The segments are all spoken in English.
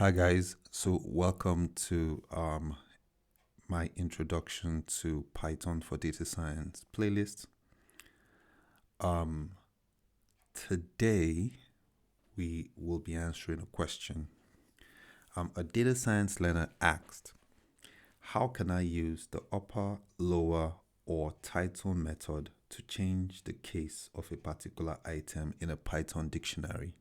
Hi guys, so welcome to my introduction to Python for data science playlist. Um, Today we will be answering a question. A data science learner asked, "How can I use the upper, lower, or title method to change the case of a particular item in a Python dictionary?"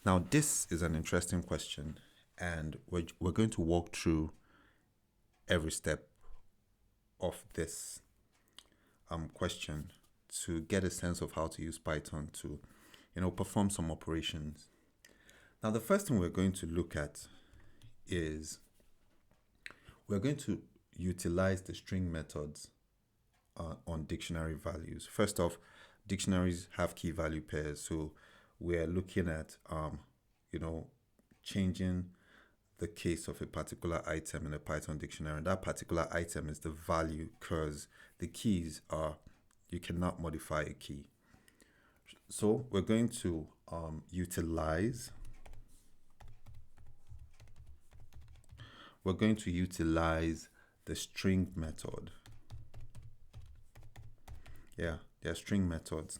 Now, this is an interesting question, and we're going to walk through every step of this question to get a sense of how to use Python to, perform some operations. Now, the first thing we're going to look at is we're going to utilize the string methods on dictionary values. First off, dictionaries have key value pairs, so we're looking at, changing the case of a particular item in a Python dictionary. That particular item is the value because the keys are, you cannot modify a key. So we're going to utilize the string method. Yeah, they're string methods.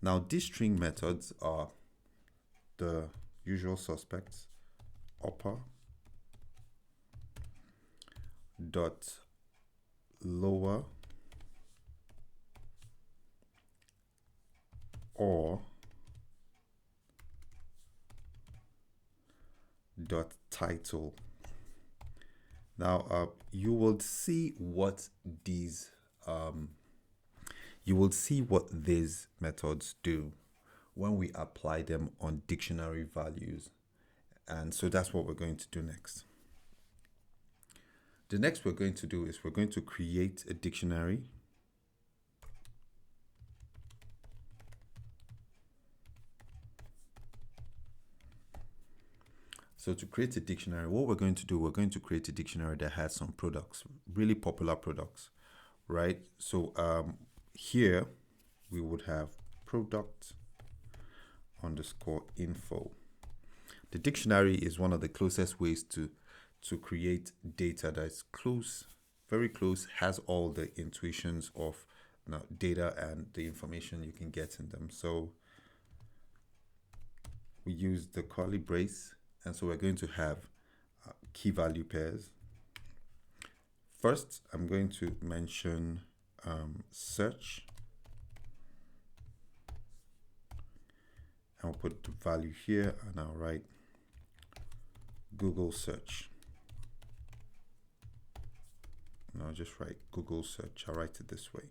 Now these string methods are the usual suspects: upper dot lower or dot title. Now you will see what these methods do when we apply them on dictionary values, and so that's what we're going to do next. The next we're going to do is we're going to create a dictionary. So to create a dictionary, what we're going to do, we're going to create a dictionary that has some products, really popular products, right? So here we would have product underscore info. The dictionary is one of the closest ways to create data that's close, very close, has all the intuitions of data and the information you can get in them. So we use the curly brace, and so we're going to have key value pairs. First, I'm going to mention search, and I'll put the value here, and I'll write Google search. And I'll just write Google search. I'll write it this way.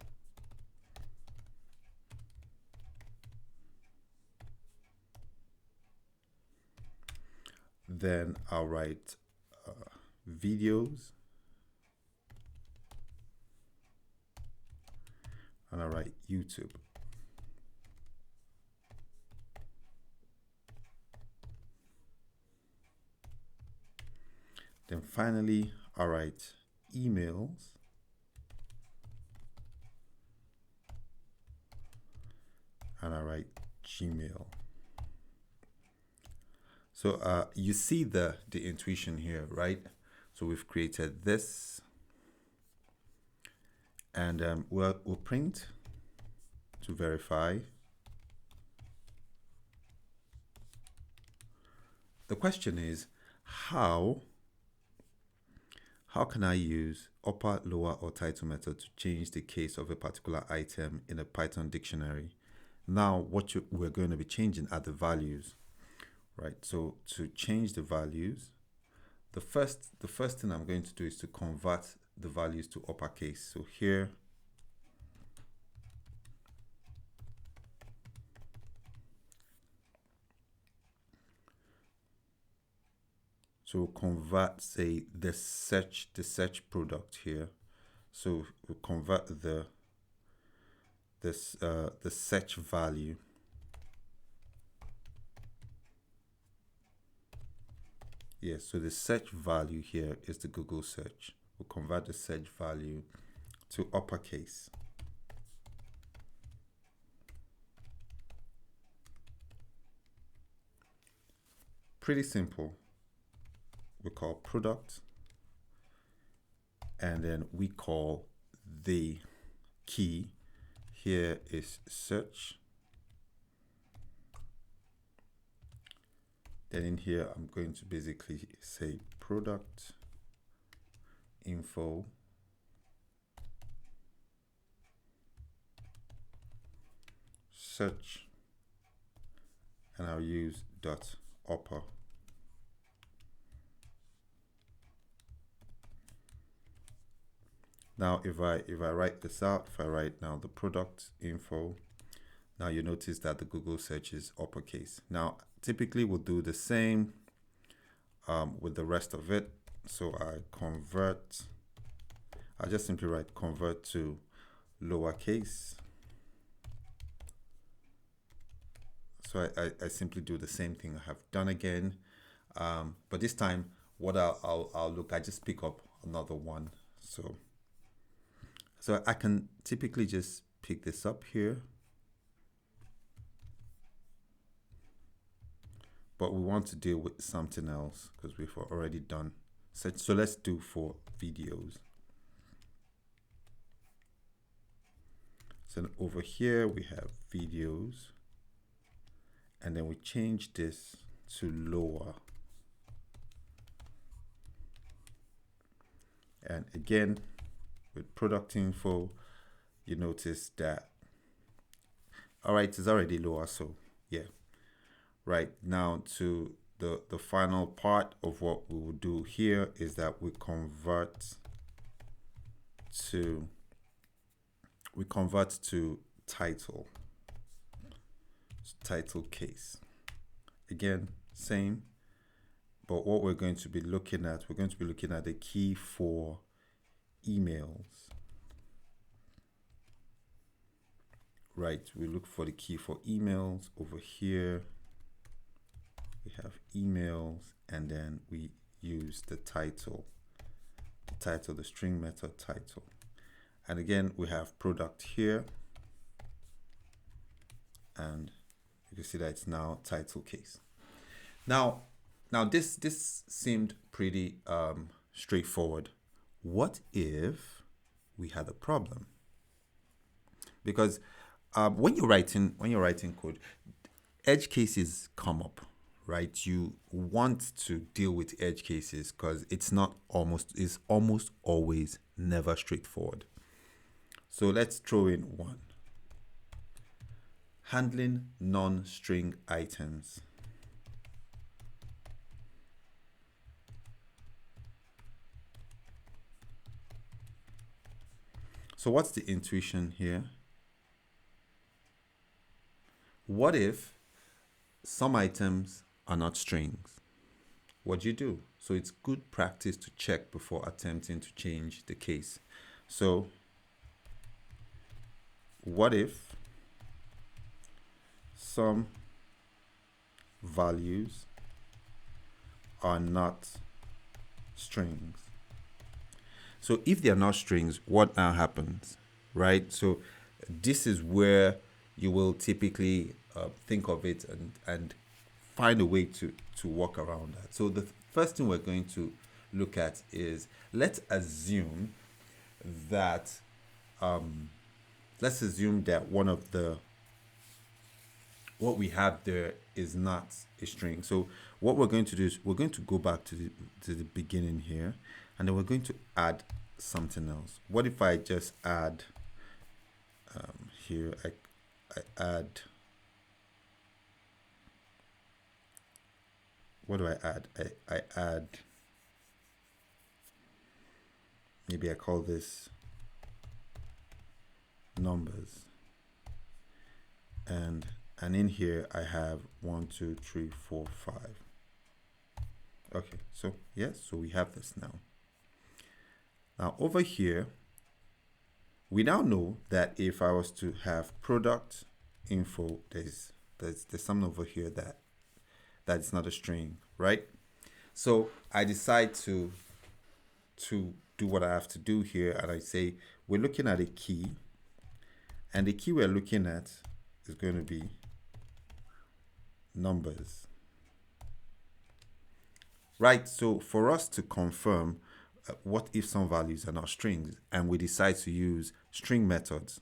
Then I'll write videos, and I'll write YouTube. Then finally, I'll write emails, and I write Gmail. So you see the intuition here, right? So we've created this, and we'll print to verify. The question is, how can I use upper, lower, or title method to change the case of a particular item in a Python dictionary? Now, what we're going to be changing are the values, right? So to change the values, the first thing I'm going to do is to convert the values to uppercase. So here, so convert, say, the search product here. So we'll convert the search value. Yes, so the search value here is the Google search. We'll convert the search value to uppercase. Pretty simple. we call product, and then we call the key here is search. Then in here, I'm going to basically say product info search, and I'll use dot upper. Now if I write this out, if I write now the product info, now you notice that the Google search is uppercase. Now typically we'll do the same with the rest of it. So I just simply write convert to lowercase. So I simply do the same thing I have done again, but this time what I'll look, I just pick up another one. So I can typically just pick this up here, but we want to deal with something else because we've already done such. So let's do for videos. So over here we have videos, and then we change this to lower. And again, with product info, you notice that, all right, it's already lower. So yeah, right now to the final part of what we will do here is that we convert to title case. Again, same, but what we're going to be looking at, the key for emails. Right, we look for the key for emails. Over here we have emails, and then we use the title, the string method title. And again, we have product here, and you can see that it's now title case. Now this seemed pretty straightforward. What if we had a problem? Because when you're writing code, edge cases come up, right? You want to deal with edge cases because it's almost always never straightforward. So let's throw in one. Handling non-string items. So what's the intuition here? What if some items are not strings? What do you do? So it's good practice to check before attempting to change the case. So what if some values are not strings? So if they are not strings, what now happens, right? So this is where you will typically think of it and find a way to work around that. So the first thing we're going to look at is, let's assume that one of the, what we have there is not a string. So what we're going to do is we're going to go back to the beginning here, and then we're going to add something else. What if I just add here, I add, what do I add? I add, maybe I call this numbers, and in here I have 1, 2, 3, 4, 5. Okay, so yes, so we have this now. Now over here, we now know that if I was to have product info, there's something over here that's not a string, right? So I decide to do what I have to do here, and I say we're looking at a key, and the key we're looking at is going to be numbers. right? So for us to confirm what if some values are not strings and we decide to use string methods,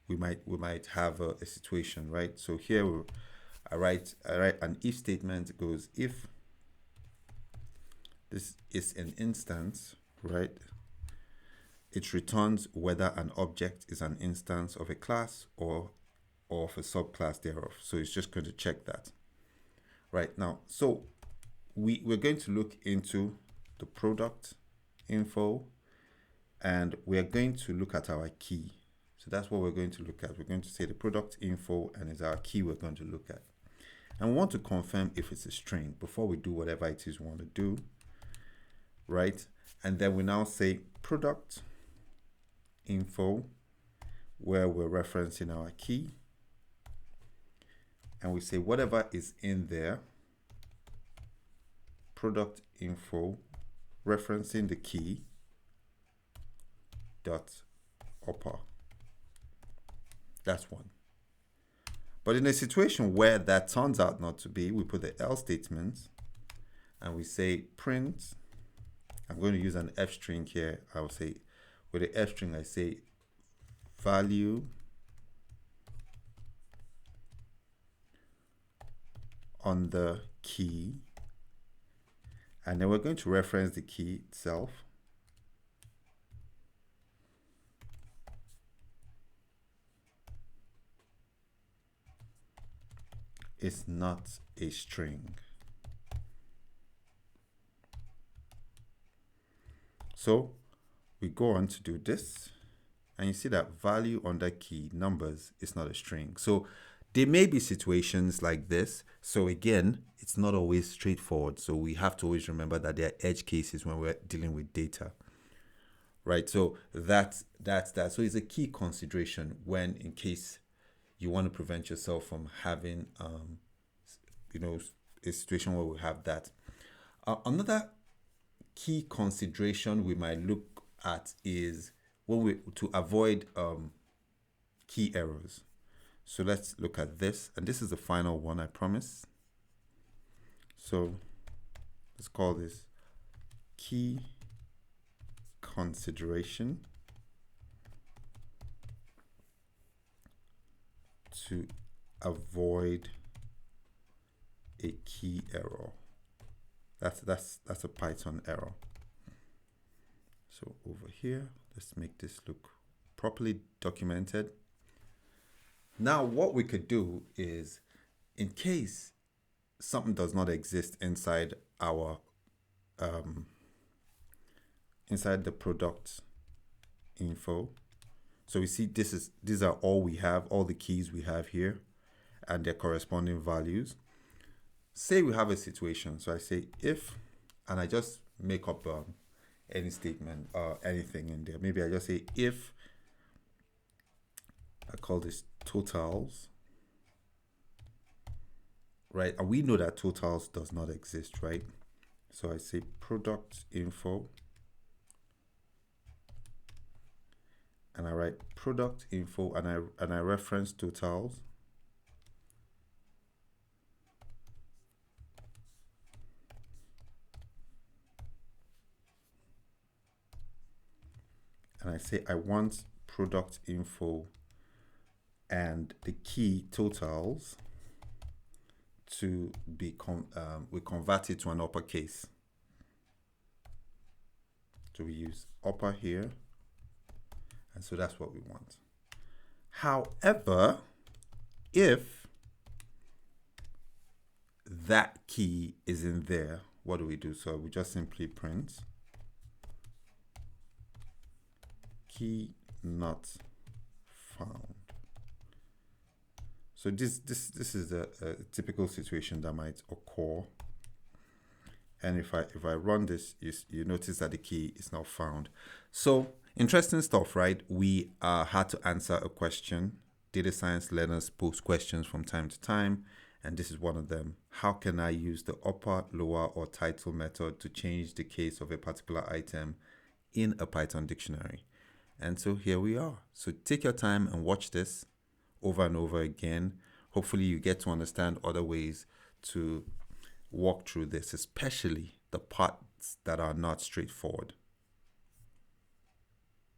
we might have a situation, right? So here I write an if statement. It goes if this is an instance, right? It returns whether an object is an instance of a class or of a subclass thereof. So it's just going to check that right now. So we're going to look into the product info, and we're going to look at our key. So that's what we're going to look at. We're going to say the product info, and is our key we're going to look at. And we want to confirm if it's a string before we do whatever it is we want to do, right? And then we now say product info, where we're referencing our key, and we say whatever is in there, product info, referencing the key dot upper. That's one. But in a situation where that turns out not to be, we put the else statement and we say print. I'm going to use an F string here. I will say with the F string, I say value on the key, and then we're going to reference the key itself. It's not a string. So we go on to do this, and you see that value under key numbers is not a string. So there may be situations like this. So again, it's not always straightforward. So we have to always remember that there are edge cases when we're dealing with data, right? So that's that. So it's a key consideration when, in case you want to prevent yourself from having, a situation where we have that. Another key consideration we might look at is when we to avoid key errors. So let's look at this, and this is the final one, I promise. So let's call this key consideration to avoid a key error. That's a Python error. So over here, let's make this look properly documented. Now what we could do is, in case something does not exist inside our inside the product info, so we see these are all we have, all the keys we have here and their corresponding values. Say we have a situation, so I say if, and I just make up any statement or anything in there. Maybe I just say if, I call this totals, right? And we know that totals does not exist, right? So I say product info, and I write product info, and I reference totals. And I say I want product info and the key totals to be we convert it to an uppercase. So we use upper here, and so that's what we want. However, if that key is in there, what do we do? So we just simply print key not found. So this is a typical situation that might occur. And if I run this, you notice that the key is not found. So interesting stuff, right? We had to answer a question. Data science learners post questions from time to time, and this is one of them. How can I use the upper, lower, or title method to change the case of a particular item in a Python dictionary? And so here we are. So take your time and watch this over and over again. Hopefully you get to understand other ways to walk through this, especially the parts that are not straightforward.